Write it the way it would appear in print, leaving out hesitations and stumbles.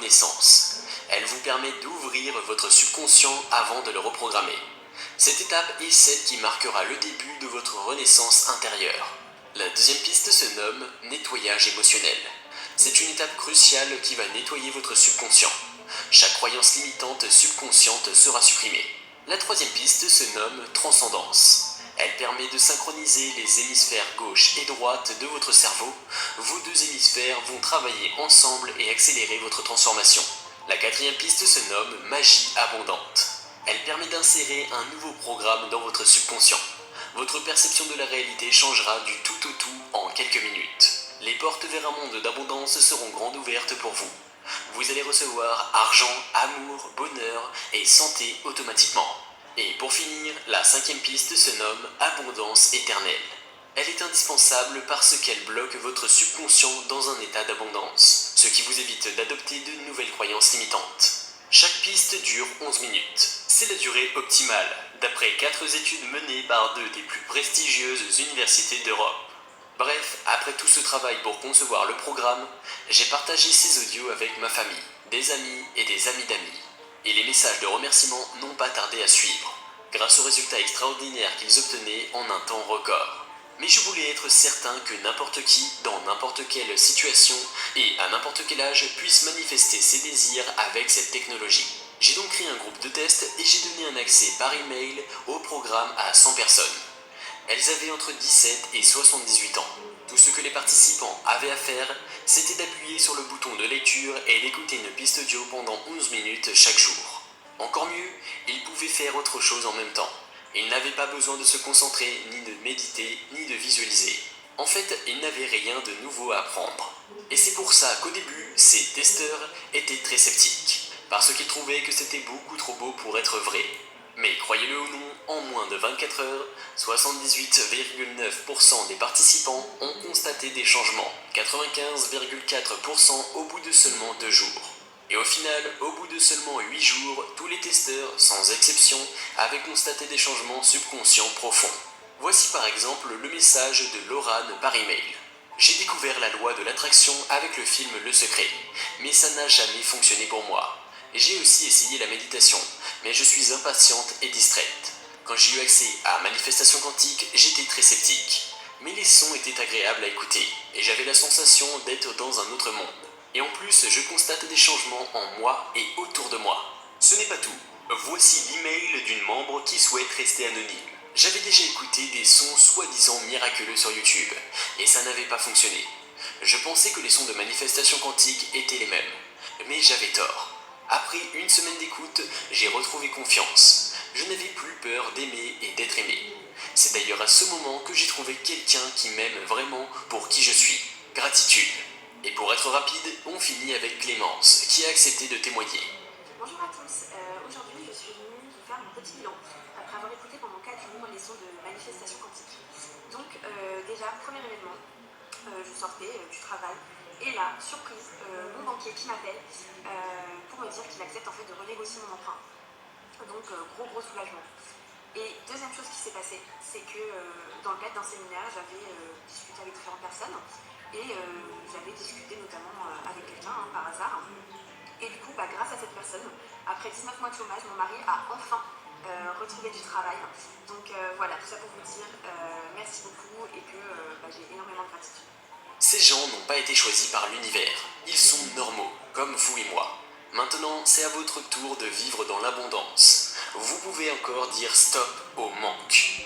renaissance. Elle vous permet d'ouvrir votre subconscient avant de le reprogrammer. Cette étape est celle qui marquera le début de votre renaissance intérieure. La deuxième piste se nomme nettoyage émotionnel. C'est une étape cruciale qui va nettoyer votre subconscient. Chaque croyance limitante subconsciente sera supprimée. La troisième piste se nomme transcendance. Elle permet de synchroniser les hémisphères gauche et droite de votre cerveau. Vos deux hémisphères vont travailler ensemble et accélérer votre transformation. La quatrième piste se nomme magie abondante. Elle permet d'insérer un nouveau programme dans votre subconscient. Votre perception de la réalité changera du tout au tout en quelques minutes. Les portes vers un monde d'abondance seront grandes ouvertes pour vous. Vous allez recevoir argent, amour, bonheur et santé automatiquement. Et pour finir, la cinquième piste se nomme abondance éternelle. Elle est indispensable parce qu'elle bloque votre subconscient dans un état d'abondance, ce qui vous évite d'adopter de nouvelles croyances limitantes. Chaque piste dure 11 minutes. C'est la durée optimale, d'après 4 études menées par 2 des plus prestigieuses universités d'Europe. Bref, après tout ce travail pour concevoir le programme, j'ai partagé ces audios avec ma famille, des amis et des amis d'amis. Et les messages de remerciement n'ont pas tardé à suivre, grâce aux résultats extraordinaires qu'ils obtenaient en un temps record. Mais je voulais être certain que n'importe qui, dans n'importe quelle situation et à n'importe quel âge, puisse manifester ses désirs avec cette technologie. J'ai donc créé un groupe de test et j'ai donné un accès par email au programme à 100 personnes. Elles avaient entre 17 et 78 ans. Tout ce que les participants avaient à faire, c'était d'appuyer sur le bouton de lecture et d'écouter une piste audio pendant 11 minutes chaque jour. Encore mieux, ils pouvaient faire autre chose en même temps. Ils n'avaient pas besoin de se concentrer, ni de méditer, ni de visualiser. En fait, ils n'avaient rien de nouveau à apprendre. Et c'est pour ça qu'au début, ces testeurs étaient très sceptiques, parce qu'ils trouvaient que c'était beaucoup trop beau pour être vrai. Mais croyez-le ou non, en moins de 24 heures, 78,9% des participants ont constaté des changements, 95,4% au bout de seulement 2 jours. Et au final, au bout de seulement 8 jours, tous les testeurs, sans exception, avaient constaté des changements subconscients profonds. Voici par exemple le message de Laurane par email. J'ai découvert la loi de l'attraction avec le film Le Secret, mais ça n'a jamais fonctionné pour moi. J'ai aussi essayé la méditation, mais je suis impatiente et distraite. Quand j'ai eu accès à Manifestation Quantique, j'étais très sceptique. Mais les sons étaient agréables à écouter, et j'avais la sensation d'être dans un autre monde. Et en plus, je constate des changements en moi et autour de moi. Ce n'est pas tout. Voici l'email d'une membre qui souhaite rester anonyme. J'avais déjà écouté des sons soi-disant miraculeux sur YouTube, et ça n'avait pas fonctionné. Je pensais que les sons de Manifestation Quantique étaient les mêmes, mais j'avais tort. Après une semaine d'écoute, j'ai retrouvé confiance. Je n'avais plus peur d'aimer et d'être aimé. C'est d'ailleurs à ce moment que j'ai trouvé quelqu'un qui m'aime vraiment pour qui je suis. Gratitude. Et pour être rapide, on finit avec Clémence, qui a accepté de témoigner. Bonjour à tous, aujourd'hui je suis venue vous faire mon petit bilan après avoir écouté pendant 4 jours les sons de Manifestation Quantique. Donc déjà, premier événement, je sortais du travail et là, surprise, mon banquier qui m'appelle pour me dire qu'il accepte en fait de renégocier mon emprunt. Donc gros soulagement. Et deuxième chose qui s'est passée, c'est que dans le cadre d'un séminaire, j'avais discuté avec différentes personnes et j'avais discuté notamment avec quelqu'un par hasard. Et du coup, grâce à cette personne, après 19 mois de chômage, mon mari a enfin retrouvé du travail. Donc voilà, tout ça pour vous dire merci beaucoup et que j'ai énormément de gratitude. Ces gens n'ont pas été choisis par l'univers. Ils sont normaux, comme vous et moi. Maintenant, c'est à votre tour de vivre dans l'abondance. Vous pouvez encore dire stop au manque.